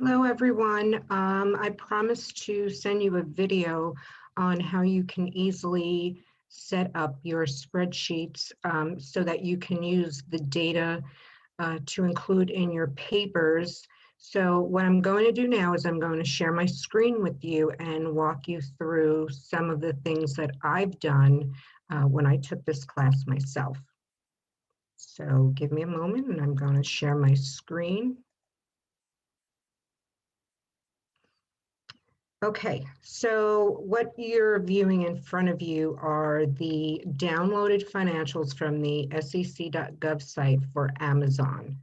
Hello, everyone. I promised to send you a video on how you can easily set up your spreadsheets so that you can use the data to include in your papers. So what I'm going to do now is I'm going to share my screen with you and walk you through some of the things that I've done when I took this class myself. So give me a moment and I'm going to share my screen. Okay, so what you're viewing in front of you are the downloaded financials from the sec.gov site for Amazon.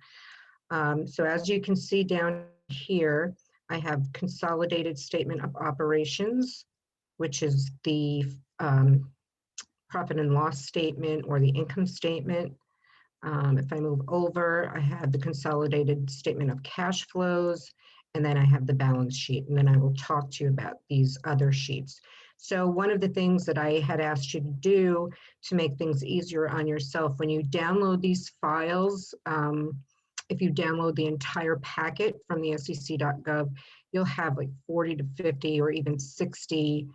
So as you can see down here, I have consolidated statement of operations, which is the profit and loss statement or the income statement. If I move over, I have the consolidated statement of cash flows, and then I have the balance sheet, and then I will talk to you about these other sheets. So one of the things that I had asked you to do to make things easier on yourself, when you download these files, if you download the entire packet from the sec.gov, you'll have like 40 to 50 or even 60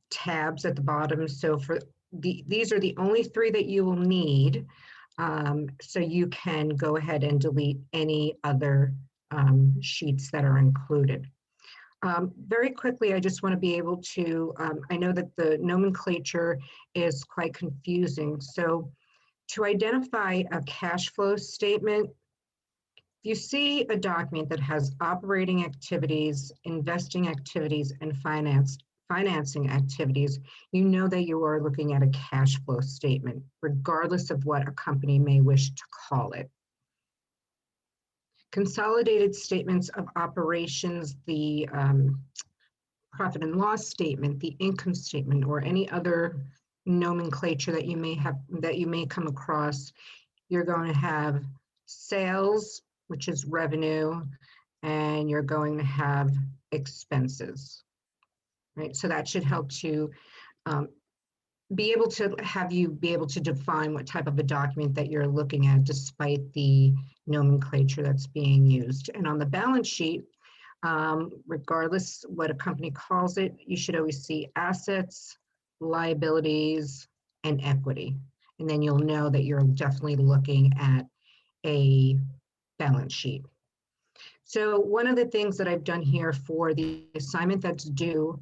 tabs at the bottom. So for these are the only 3 that you will need. So you can go ahead and delete any other sheets that are included. Very quickly, I just want to be able to, I know that the nomenclature is quite confusing. So to identify a cash flow statement, if you see a document that has operating activities, investing activities, and financing activities, you know that you are looking at a cash flow statement, regardless of what a company may wish to call it. Consolidated statements of operations, the profit and loss statement, the income statement, or any other nomenclature that you may come across, you're going to have sales, which is revenue, and you're going to have expenses. Right, so that should help to be able to define what type of a document that you're looking at, despite the nomenclature that's being used. And on the balance sheet, regardless what a company calls it, you should always see assets, liabilities, and equity. And then you'll know that you're definitely looking at a balance sheet. So one of the things that I've done here for the assignment that's due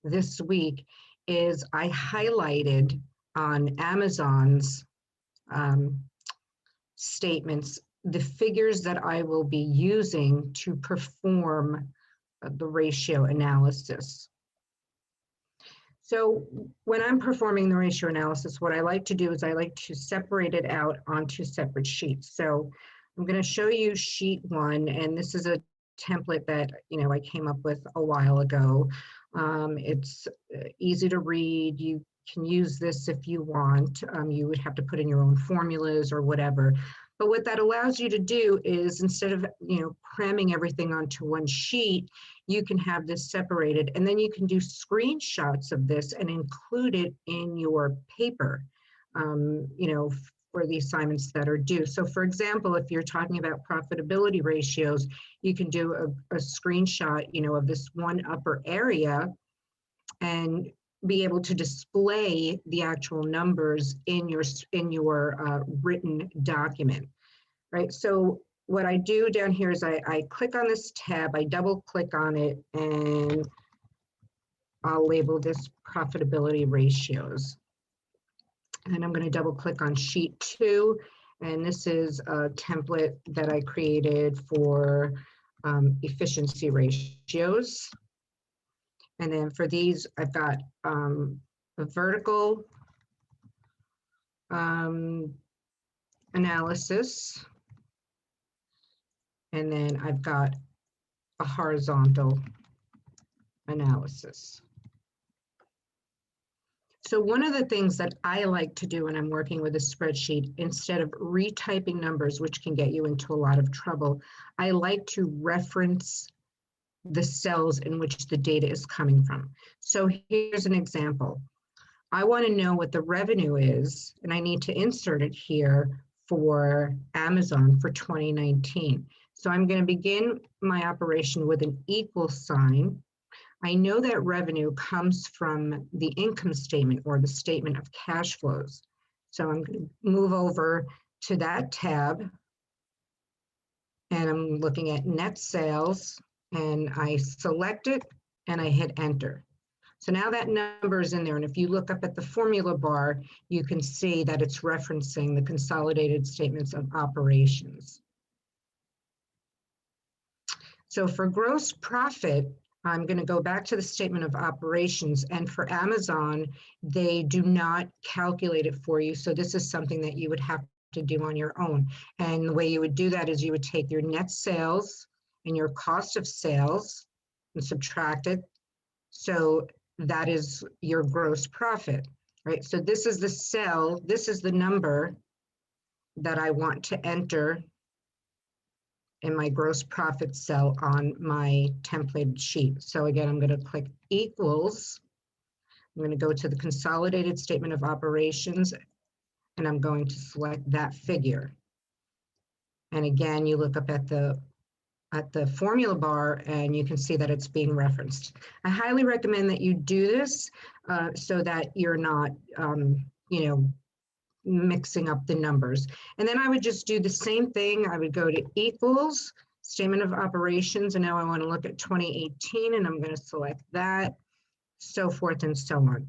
this week is I highlighted on Amazon's statements the figures that I will be using to perform the ratio analysis. So when I'm performing the ratio analysis, what I like to do is I like to separate it out onto separate sheets. So I'm going to show you sheet 1, and this is a template that I came up with a while ago. It's easy to read. You can use this if you want. You would have to put in your own formulas or whatever. But what that allows you to do is, instead of cramming everything onto one sheet, you can have this separated, and then you can do screenshots of this and include it in your paper, for the assignments that are due. So for example, if you're talking about profitability ratios, you can do a screenshot, of this one upper area and be able to display the actual numbers in your written document, right? So what I do down here is I click on this tab, I double click on it, and I'll label this profitability ratios. And I'm going to double click on sheet 2, and this is a template that I created for efficiency ratios. And then for these, I've got a vertical analysis, and then I've got a horizontal analysis. So one of the things that I like to do when I'm working with a spreadsheet, instead of retyping numbers, which can get you into a lot of trouble, I like to reference the cells in which the data is coming from. So here's an example. I want to know what the revenue is, and I need to insert it here for Amazon for 2019. So I'm going to begin my operation with an equal sign. I know that revenue comes from the income statement or the statement of cash flows. So I'm going to move over to that tab, and I'm looking at net sales, and I select it and I hit enter. So now that number is in there, and if you look up at the formula bar, you can see that it's referencing the consolidated statements of operations. So for gross profit, I'm going to go back to the statement of operations, and for Amazon, they do not calculate it for you. So this is something that you would have to do on your own. And the way you would do that is you would take your net sales and your cost of sales and subtract it. So that is your gross profit, right? So this is the cell, this is the number that I want to enter in my gross profit cell on my templated sheet. So again, I'm going to click equals. I'm going to go to the consolidated statement of operations, and I'm going to select that figure. And again, you look up at the formula bar, and you can see that it's being referenced. I highly recommend that you do this so that you're not, mixing up the numbers. And then I would just do the same thing. I would go to equals, statement of operations, and now I want to look at 2018, and I'm going to select that, so forth and so on.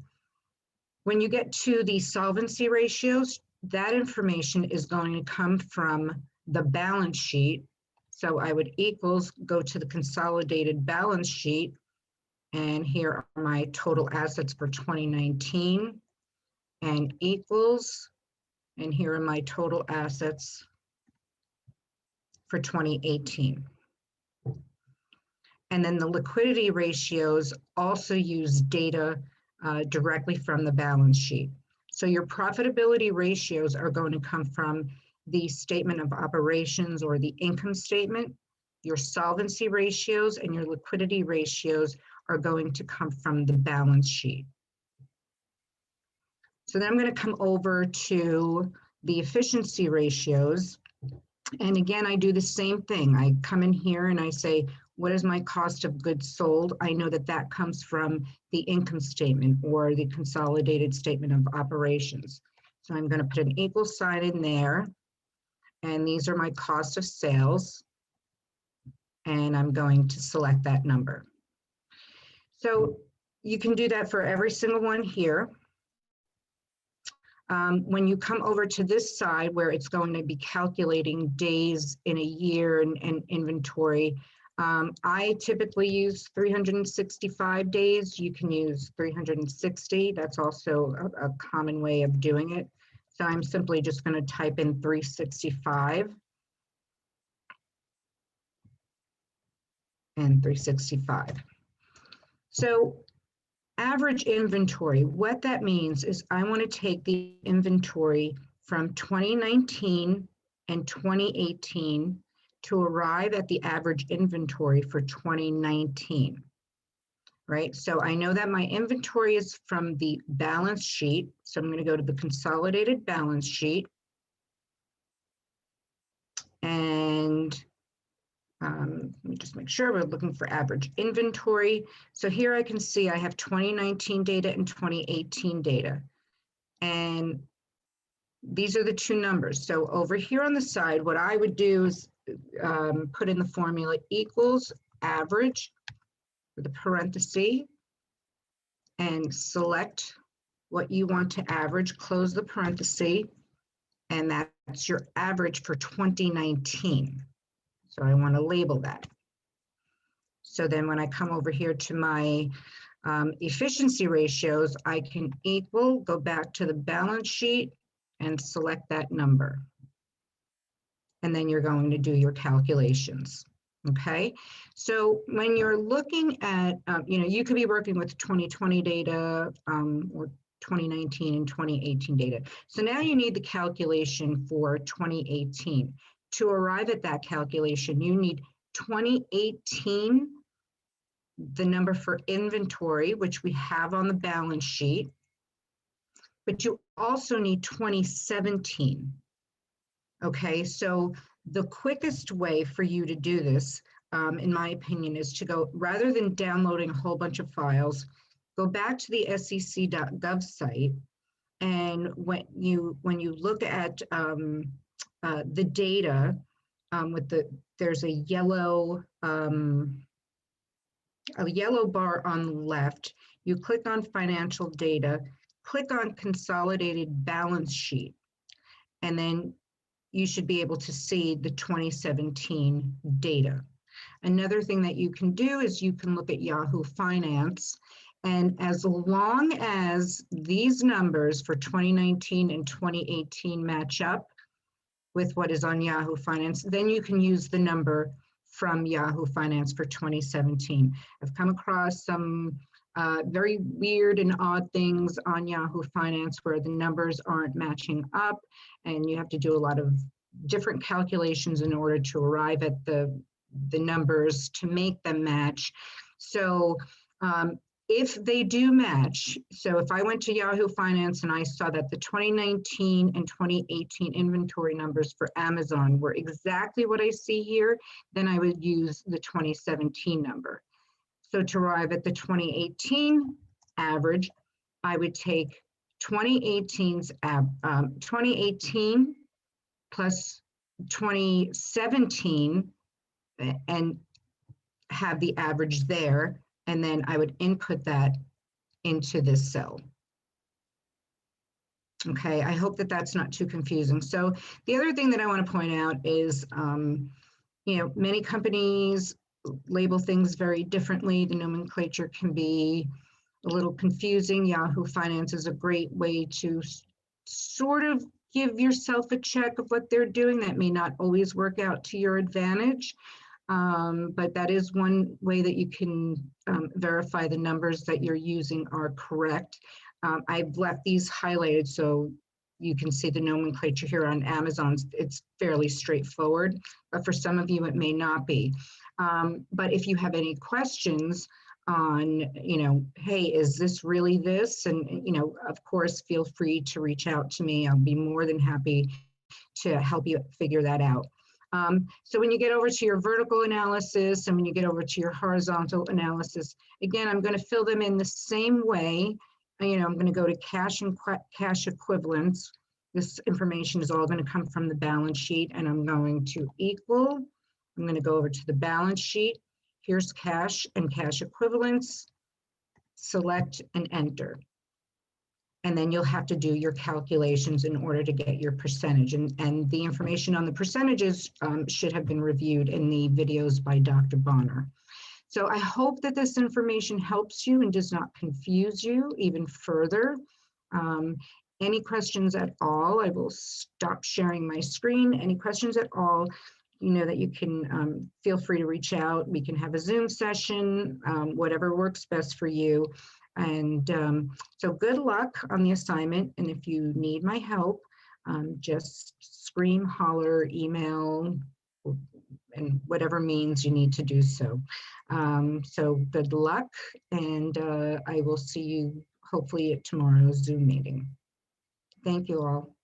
When you get to the solvency ratios, that information is going to come from the balance sheet. So I would equals, go to the consolidated balance sheet, and here are my total assets for 2019, and equals, and here are my total assets for 2018. And then the liquidity ratios also use data directly from the balance sheet. So your profitability ratios are going to come from the statement of operations or the income statement. Your solvency ratios and your liquidity ratios are going to come from the balance sheet. So then I'm going to come over to the efficiency ratios. And again, I do the same thing. I come in here and I say, what is my cost of goods sold? I know that that comes from the income statement or the consolidated statement of operations. So I'm going to put an equal sign in there. And these are my cost of sales. And I'm going to select that number. So you can do that for every single one here. When you come over to this side where it's going to be calculating days in a year and inventory, I typically use 365 days. You can use 360. That's also a common way of doing it. So I'm simply just going to type in 365 and 365. So average inventory, what that means is I want to take the inventory from 2019 and 2018 to arrive at the average inventory for 2019, right? So I know that my inventory is from the balance sheet. So I'm going to go to the consolidated balance sheet. And let me just make sure we're looking for average inventory. So here I can see I have 2019 data and 2018 data. And these are the two numbers. So over here on the side, what I would do is put in the formula equals average with a parenthesis and select what you want to average, close the parenthesis, and that's your average for 2019. So I want to label that. So then when I come over here to my efficiency ratios, I can equal, go back to the balance sheet and select that number. And then you're going to do your calculations. Okay, so when you're looking at, you could be working with 2020 data or 2019 and 2018 data. So now you need the calculation for 2018. To arrive at that calculation, you need 2018, the number for inventory, which we have on the balance sheet, but you also need 2017. Okay, so The quickest way for you to do this, in my opinion, is to go, rather than downloading a whole bunch of files, go back to the sec.gov site, and when you look at the data, there's a yellow bar on the left. You click on financial data, click on consolidated balance sheet, and then you should be able to see the 2017 data. Another thing that you can do is you can look at Yahoo Finance, and as long as these numbers for 2019 and 2018 match up with what is on Yahoo Finance, then you can use the number from Yahoo Finance for 2017. I've come across some very weird and odd things on Yahoo Finance where the numbers aren't matching up, and you have to do a lot of different calculations in order to arrive at the numbers to make them match. So if they do match, so if I went to Yahoo Finance and I saw that the 2019 and 2018 inventory numbers for Amazon were exactly what I see here, then I would use the 2017 number. So to arrive at the 2018 average, I would take 2018's 2018 plus 2017 and have the average there, and then I would input that into this cell. Okay, I hope that that's not too confusing. So the other thing that I want to point out is, you know, many companies label things very differently. The nomenclature can be a little confusing. Yahoo Finance is a great way to sort of give yourself a check of what they're doing. That may not always work out to your advantage, but that is one way that you can verify the numbers that you're using are correct. I've left these highlighted so you can see the nomenclature here on Amazon. It's fairly straightforward, but for some of you it may not be. But if you have any questions on, you know, hey, is this really this? And, you know, of course, feel free to reach out to me. I'll be more than happy to help you figure that out. So when you get over to your vertical analysis and when you get over to your horizontal analysis, again, I'm going to fill them in the same way. You know, I'm going to go to cash and cash equivalents. This information is all going to come from the balance sheet, and I'm going to equal. I'm going to go over to the balance sheet. Here's cash and cash equivalents. Select and enter. And then you'll have to do your calculations in order to get your percentage. And the information on the percentages should have been reviewed in the videos by Dr. Bonner. So I hope that this information helps you and does not confuse you even further. Any questions at all, I will stop sharing my screen. Any questions at all, you know that you can feel free to reach out. We can have a Zoom session, whatever works best for you. And so good luck on the assignment. And if you need my help, just scream, holler, email, and whatever means you need to do so. So good luck, and I will see you hopefully at tomorrow's Zoom meeting. Thank you all.